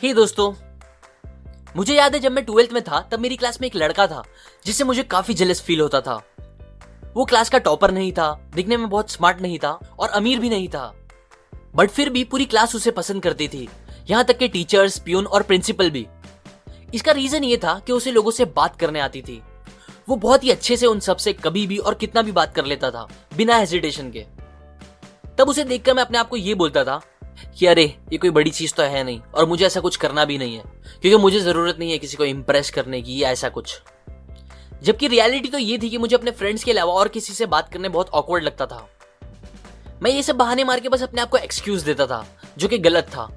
हे दोस्तों, मुझे याद है जब मैं 12th में था तब मेरी क्लास में एक लड़का था जिससे मुझे काफी जेलस फील होता था। वो क्लास का टॉपर नहीं था, दिखने में बहुत स्मार्ट नहीं था और अमीर भी नहीं था, बट फिर भी पूरी क्लास उसे पसंद करती थी, यहाँ तक कि टीचर्स, प्यून और प्रिंसिपल भी। इसका रीजन ये था कि उसे लोगों से बात करने आती थी। वो बहुत ही अच्छे से उन सबसे कभी भी और कितना भी बात कर लेता था बिना हेजिटेशन के। तब उसे देखकर मैं अपने आप को ये बोलता था कि अरे ये कोई बड़ी चीज तो है नहीं और मुझे ऐसा कुछ करना भी नहीं है, क्योंकि मुझे जरूरत नहीं है किसी को इम्प्रेस करने की या ऐसा कुछ। जबकि रियलिटी तो ये थी कि मुझे अपने फ्रेंड्स के अलावा और किसी से बात करने बहुत ऑकवर्ड लगता था। मैं ये सब बहाने मार के बस अपने आप को एक्सक्यूज देता था, जो कि गलत था,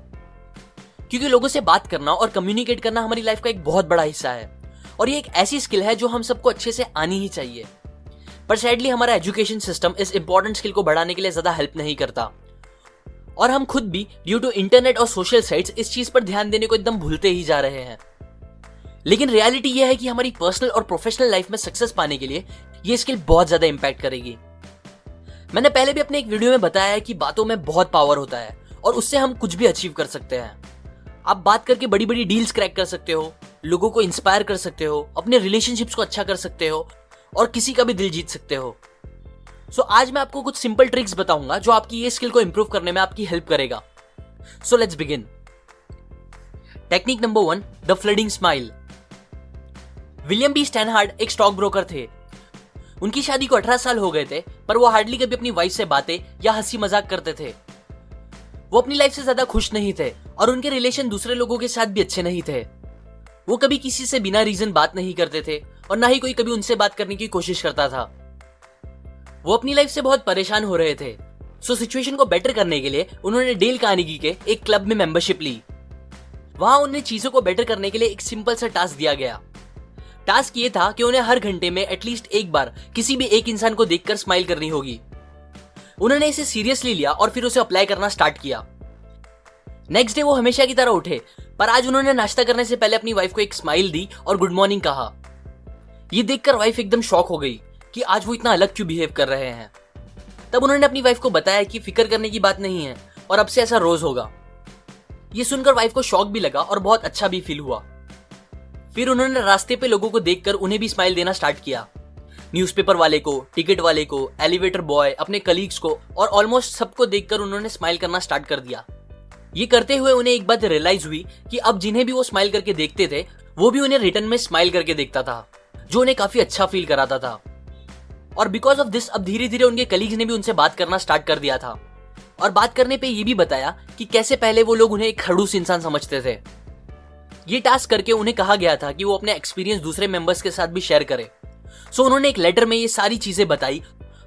क्योंकि लोगों से बात करना और कम्युनिकेट करना हमारी लाइफ का एक बहुत बड़ा हिस्सा है और ये एक ऐसी स्किल है जो हम सबको अच्छे से आनी ही चाहिए। पर सैडली हमारा एजुकेशन सिस्टम इस इंपॉर्टेंट स्किल को बढ़ाने के लिए ज्यादा हेल्प नहीं करता और हम खुद भी ड्यू टू इंटरनेट और सोशल साइट्स इस चीज पर ध्यान देने को एकदम भूलते ही जा रहे हैं। लेकिन रियलिटी यह है कि हमारी पर्सनल और प्रोफेशनल लाइफ में सक्सेस पाने के लिए ये स्किल बहुत ज्यादा इंपैक्ट करेगी। मैंने पहले भी अपने एक वीडियो में बताया है कि बातों में बहुत पावर होता है और उससे हम कुछ भी अचीव कर सकते हैं। आप बात करके बड़ी बड़ी डील्स क्रैक कर सकते हो, लोगों को इंस्पायर कर सकते हो, अपने रिलेशनशिप्स को अच्छा कर सकते हो और किसी का भी दिल जीत सकते हो। सो आज मैं आपको कुछ सिंपल ट्रिक्स बताऊंगा जो आपकी ये स्किल को इंप्रूव करने में आपकी हेल्प करेगा। So let's begin. Technique number 1, the flooding smile. William B Steinhardt एक स्टॉक ब्रोकर थे। उनकी शादी को 18 साल हो गए थे, पर वो हार्डली कभी अपनी वाइफ से बातें या हंसी मजाक करते थे। वो अपनी लाइफ से ज्यादा खुश नहीं थे और उनके रिलेशन दूसरे लोगों के साथ भी अच्छे नहीं थे। वो कभी किसी से बिना रीजन बात नहीं करते थे और ना ही कोई कभी उनसे बात करने की कोशिश करता था। वो अपनी लाइफ से बहुत परेशान हो रहे थे। सो सिचुएशन को बेटर करने के लिए उन्होंने डेल कार्नेगी के एक क्लब में मेंबरशिप ली। वहां उन्हें चीजों को बेटर करने के लिए एक सिंपल सा टास्क दिया गया। टास्क ये था कि उन्हें हर घंटे में एटलीस्ट एक बार किसी भी एक इंसान को देखकर स्माइल करनी होगी। उन्होंने इसे सीरियसली लिया और फिर उसे अप्लाई करना स्टार्ट किया। नेक्स्ट डे वो हमेशा की तरह उठे, पर आज उन्होंने नाश्ता करने से पहले अपनी वाइफ को एक स्माइल दी और गुड मॉर्निंग कहा। ये देखकर वाइफ एकदम शॉक हो गई कि आज वो इतना अलग क्यों बिहेव कर रहे हैं। तब उन्होंने अपनी वाइफ को बताया कि फिक्र करने की बात नहीं है और अब से ऐसा रोज होगा। ये सुनकर वाइफ को शॉक भी लगा और बहुत अच्छा भी फील हुआ। फिर उन्होंने रास्ते पे लोगों को देखकर उन्हें भी स्माइल देना स्टार्ट किया। न्यूज़पेपर वाले को, टिकट वाले को, एलिवेटर बॉय, अपने कलीग्स को और ऑलमोस्ट सबको देखकर उन्होंने स्माइल करना स्टार्ट कर दिया। ये करते हुए उन्हें एक बात रियलाइज हुई कि अब जिन्हें भी वो स्माइल करके देखते थे वो भी उन्हें रिटर्न में स्माइल करके देखता था, जो उन्हें काफी अच्छा फील कराता था। और बिकॉज ऑफ दिस अब धीरे धीरे उनके कलीग्स ने भी उनसे बात करना स्टार्ट कर दिया था और बात करने पे ये भी बताया कि कैसे पहले वो लोग उन्हें एक खड़ूस इंसान समझते थे। ये टास्क करके उन्हें कहा गया था कि वो अपने एक्सपीरियंस दूसरे मेंबर्स के साथ भी शेयर करें। सो उन्होंने एक लेटर में ये सारी चीजें बताई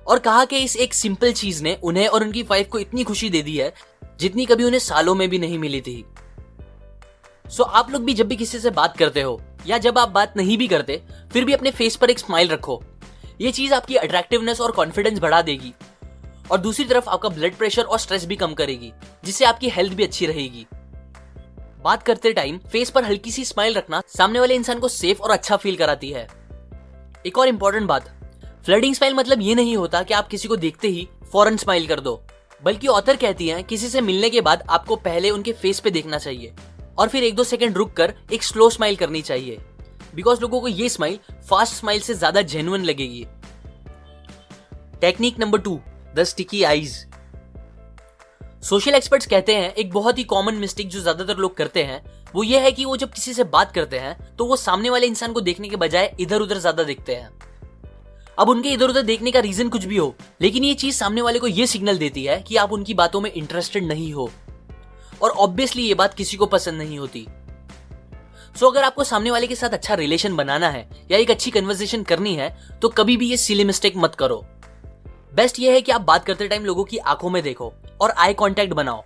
और कहा कि इस एक सिंपल चीज ने उन्हें और उनकी वाइफ को इतनी खुशी दे दी है जितनी कभी उन्हें सालों में भी नहीं मिली थी। सो आप लोग भी जब भी किसी से बात करते हो या जब आप बात नहीं भी करते फिर भी अपने फेस पर एक स्माइल रखो। ये चीज आपकी अट्रैक्टिवनेस और कॉन्फिडेंस बढ़ा देगी और दूसरी तरफ आपका ब्लड प्रेशर और स्ट्रेस भी कम करेगी, जिससे आपकी हेल्थ भी अच्छी रहेगी। बात करते टाइम फेस पर हल्की सी स्माइल रखना सामने वाले इंसान को सेफ और अच्छा फील कराती है। एक और इंपॉर्टेंट बात, फ्लडिंग स्माइल मतलब ये नहीं होता कि आप किसी को देखते ही फौरन स्माइल कर दो, बल्कि ऑथर कहती हैं किसी से मिलने के बाद आपको पहले उनके फेस पे देखना चाहिए और फिर 1-2 सेकंड रुक कर एक स्लो स्माइल करनी चाहिए, बिकॉज लोगों को ये स्माइल फास्ट स्माइल से ज्यादा जेन्युइन लगेगी। Technique number 2, the sticky eyes. Social experts कहते हैं एक बहुत ही कॉमन मिस्टेक जो ज्यादातर लोग करते हैं वो ये है कि वो जब किसी से बात करते हैं तो वो सामने वाले इंसान को देखने के बजाय इधर उधर ज्यादा देखते हैं। अब उनके इधर उधर देखने का रीजन कुछ भी हो, लेकिन ये चीज सामने वाले को ये सिग्नल देती है कि आप उनकी बातों में इंटरेस्टेड नहीं हो और ऑब्वियसली ये बात किसी को पसंद नहीं होती। सो अगर आपको सामने वाले के साथ अच्छा रिलेशन बनाना है या एक अच्छी कन्वर्सेशन करनी है तो कभी भी ये सिली मिस्टेक मत करो। बेस्ट ये है कि आप बात करते टाइम लोगों की आंखों में देखो और आई कांटेक्ट बनाओ।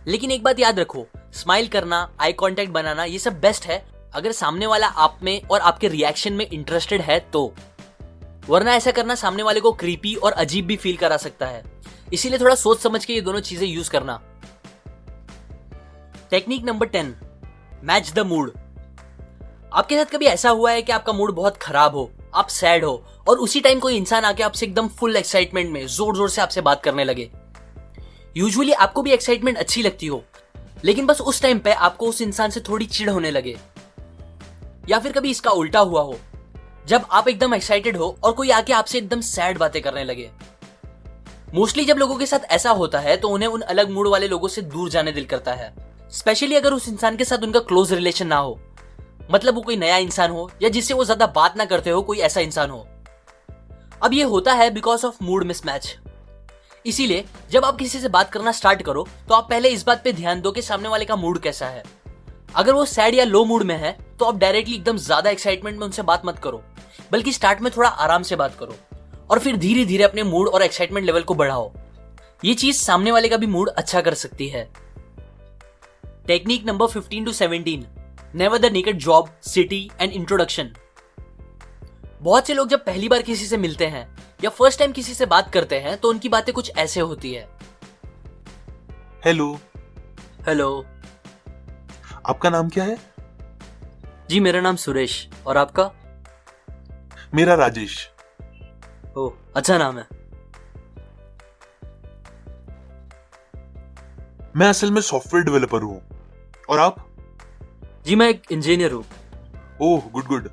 लेकिन एक बात याद रखो, स्माइल करना, आई कांटेक्ट बनाना ये सब बेस्ट है अगर सामने वाला आप में और आपके रिएक्शन में इंटरेस्टेड है तो, वरना ऐसा करना सामने वाले को क्रीपी और अजीब भी फील करा सकता है। इसीलिए थोड़ा सोच समझ के ये दोनों चीजें यूज करना। Technique number 10, match the mood. आपके साथ कभी ऐसा हुआ है कि आपका मूड बहुत खराब हो, आप सैड हो और उसी टाइम कोई इंसान आके आपसे एकदम फुल एक्साइटमेंट में जोर जोर से आपसे बात करने लगे। यूजुअली आपको भी एक्साइटमेंट अच्छी लगती हो, लेकिन बस उस टाइम पे आपको उस इंसान से थोड़ी चिढ़ होने लगे। या फिर कभी इसका उल्टा हुआ हो, जब आप एकदम एक्साइटेड हो और कोई आके आपसे एकदम सैड बातें करने लगे। मोस्टली जब लोगों के साथ ऐसा होता है तो उन्हें उन अलग मूड वाले लोगों से दूर जाने दिल करता है, स्पेशली अगर उस इंसान के साथ उनका क्लोज रिलेशन ना हो, मतलब वो कोई नया इंसान हो या जिससे वो ज्यादा बात ना करते हो, कोई ऐसा इंसान हो। अब ये होता है बिकॉज ऑफ मूड मिसमैच। इसीलिए जब आप किसी से बात करना स्टार्ट करो तो आप पहले इस बात पे ध्यान दो कि सामने वाले का मूड कैसा है। अगर वो सैड या लो मूड में है तो आप डायरेक्टली एकदम ज्यादा एक्साइटमेंट में उनसे बात मत करो, बल्कि स्टार्ट में थोड़ा आराम से बात करो और फिर धीरे धीरे अपने मूड और एक्साइटमेंट लेवल को बढ़ाओ। ये चीज सामने वाले का भी मूड अच्छा कर सकती है। Technique number 15 to 17, never the naked job, city and introduction. बहुत से लोग जब पहली बार किसी से मिलते हैं या फर्स्ट टाइम किसी से बात करते हैं तो उनकी बातें कुछ ऐसे होती है। हेलो। हेलो। आपका नाम क्या है? जी मेरा नाम सुरेश, और आपका? मेरा राजेश। ओह, अच्छा नाम है। मैं असल में सॉफ्टवेयर डेवलपर हूँ। और आप? जी मैं एक इंजीनियर हूँ। ओह, गुड गुड।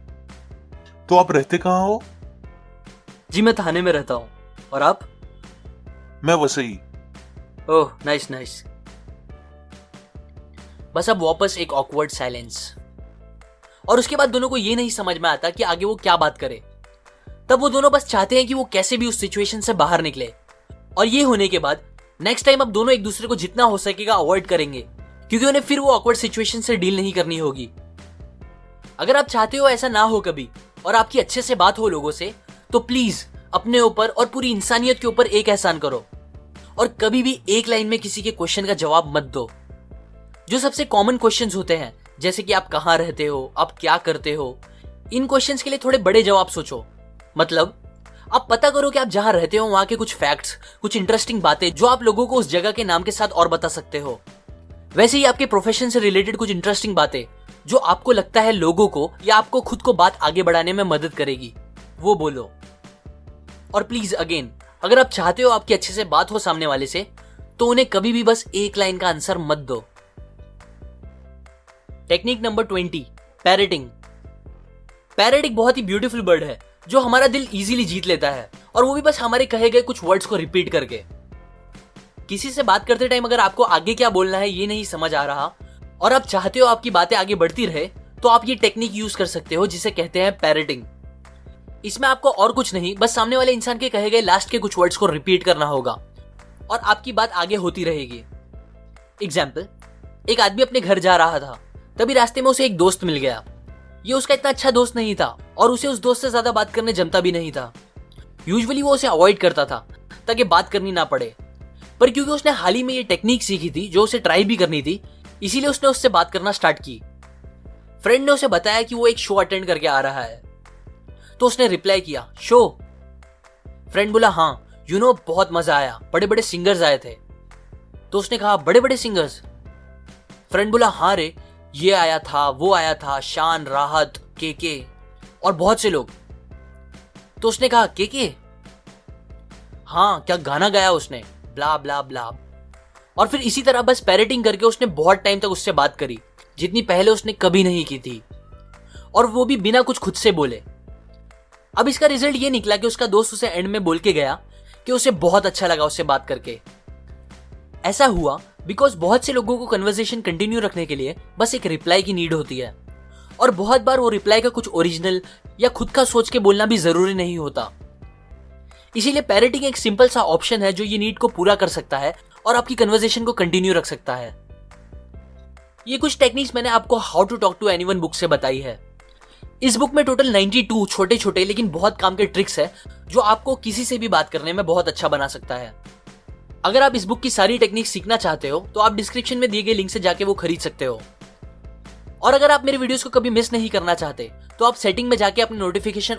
तो आप रहते कहाँ हो? जी मैं थाने में रहता हूँ। और आप? मैं वसई। ओह, नाइस नाइस। बस अब वापस एक ऑकवर्ड साइलेंस, और उसके बाद दोनों को ये नहीं समझ में आता कि आगे वो क्या बात करे। तब वो दोनों बस चाहते हैं कि वो कैसे भी उस सिचुएशन से बाहर निकले। और ये होने के बाद नेक्स्ट टाइम अब दोनों एक दूसरे को जितना हो सकेगा अवॉइड करेंगे, क्योंकि उन्हें फिर वो ऑकवर्ड सिचुएशन से डील नहीं करनी होगी। अगर आप चाहते हो ऐसा ना हो कभी और आपकी अच्छे से बात हो लोगों से, तो प्लीज अपने ऊपर और पूरी इंसानियत के ऊपर एक एहसान करो और कभी भी एक लाइन में किसी के क्वेश्चन का जवाब मत दो। जो सबसे कॉमन क्वेश्चंस होते हैं, जैसे कि आप कहाँ रहते हो, आप क्या करते हो, इन क्वेश्चंस के लिए थोड़े बड़े जवाब सोचो। मतलब आप पता करो कि आप जहां रहते हो वहां के कुछ फैक्ट्स, कुछ इंटरेस्टिंग बातें जो आप लोगों को उस जगह के नाम के साथ और बता सकते हो। वैसे ही आपके प्रोफेशन से रिलेटेड कुछ इंटरेस्टिंग बातें जो आपको लगता है लोगों को या आपको खुद को बात आगे बढ़ाने में मदद करेगी, वो बोलो। और प्लीज अगेन, अगर आप चाहते हो आपकी अच्छे से बात हो सामने वाले से, तो उन्हें कभी भी बस एक लाइन का आंसर मत दो। Technique number 20, parroting. पैरेट एक बहुत ही ब्यूटीफुल बर्ड है जो हमारा दिल इजीली जीत लेता है, और वो भी बस हमारे कहे गए कुछ वर्ड्स को रिपीट करके। किसी से बात करते टाइम अगर आपको आगे क्या बोलना है ये नहीं समझ आ रहा और आप चाहते हो आपकी बातें आगे बढ़ती रहे, तो आप ये टेक्निक यूज कर सकते हो जिसे कहते हैं पैरेटिंग। इसमें आपको और कुछ नहीं, बस सामने वाले इंसान के कहे गए लास्ट के कुछ वर्ड्स को रिपीट करना होगा और आपकी बात आगे होती रहेगी। एग्जाम्पल, एक आदमी अपने घर जा रहा था, तभी रास्ते में उसे एक दोस्त मिल गया। ये उसका इतना अच्छा दोस्त नहीं था और उसे उस दोस्त से ज्यादा बात करने जमता भी नहीं था। यूजुअली वो उसे अवॉइड करता था ताकि बात करनी ना पड़े, पर क्योंकि उसने हाल ही में ये टेक्निक सीखी थी जो उसे ट्राई भी करनी थी, इसीलिए उसने उससे बात करना स्टार्ट की। फ्रेंड ने उसे बताया कि वो एक शो अटेंड करके आ रहा है, तो उसने रिप्लाई किया, शो? फ्रेंड बोला, हाँ, बहुत मजा आया, बड़े बड़े सिंगर्स आए थे। तो उसने कहा, बड़े बड़े सिंगर्स? फ्रेंड बोला, हाँ रे, ये आया था, वो आया था, शान, राहत, के और बहुत से लोग। तो उसने कहा, के? हाँ, क्या गाना गाया उसने, ब्ला ब्ला ब्ला। और फिर इसी तरह बस पैरेटिंग करके उसने बहुत टाइम तक उससे बात करी, जितनी पहले उसने कभी नहीं की थी, और वो भी बिना कुछ खुद से बोले। अब इसका रिजल्ट ये निकला कि उसका दोस्त उसे एंड में बोल के गया कि उसे बहुत अच्छा लगा उससे बात करके। ऐसा हुआ बिकॉज बहुत से लोगों को कन्वर्सेशन कंटिन्यू रखने के लिए बस एक रिप्लाई की नीड होती है, और बहुत बार वो रिप्लाई का कुछ ओरिजिनल या खुद का सोच के बोलना भी जरूरी नहीं होता। इसीलिए पैरेटिंग एक सिंपल सा ऑप्शन है जो ये नीड को पूरा कर सकता है और आपकी कन्वर्सेशन को कंटिन्यू रख सकता है। ये कुछ टेक्निक्स मैंने आपको how to talk to anyone book से बताई है। इस बुक में टोटल 92 छोटे छोटे लेकिन बहुत काम के ट्रिक्स है जो आपको किसी से भी बात करने में बहुत अच्छा बना सकता है। अगर आप इस बुक की सारी टेक्निक सीखना चाहते हो तो आप डिस्क्रिप्शन में दिए गए लिंक से जाके वो खरीद सकते हो। और अगर आप मेरे वीडियोस को कभी मिस नहीं करना चाहते तो आप सेटिंग में जाके अपने नोटिफिकेशन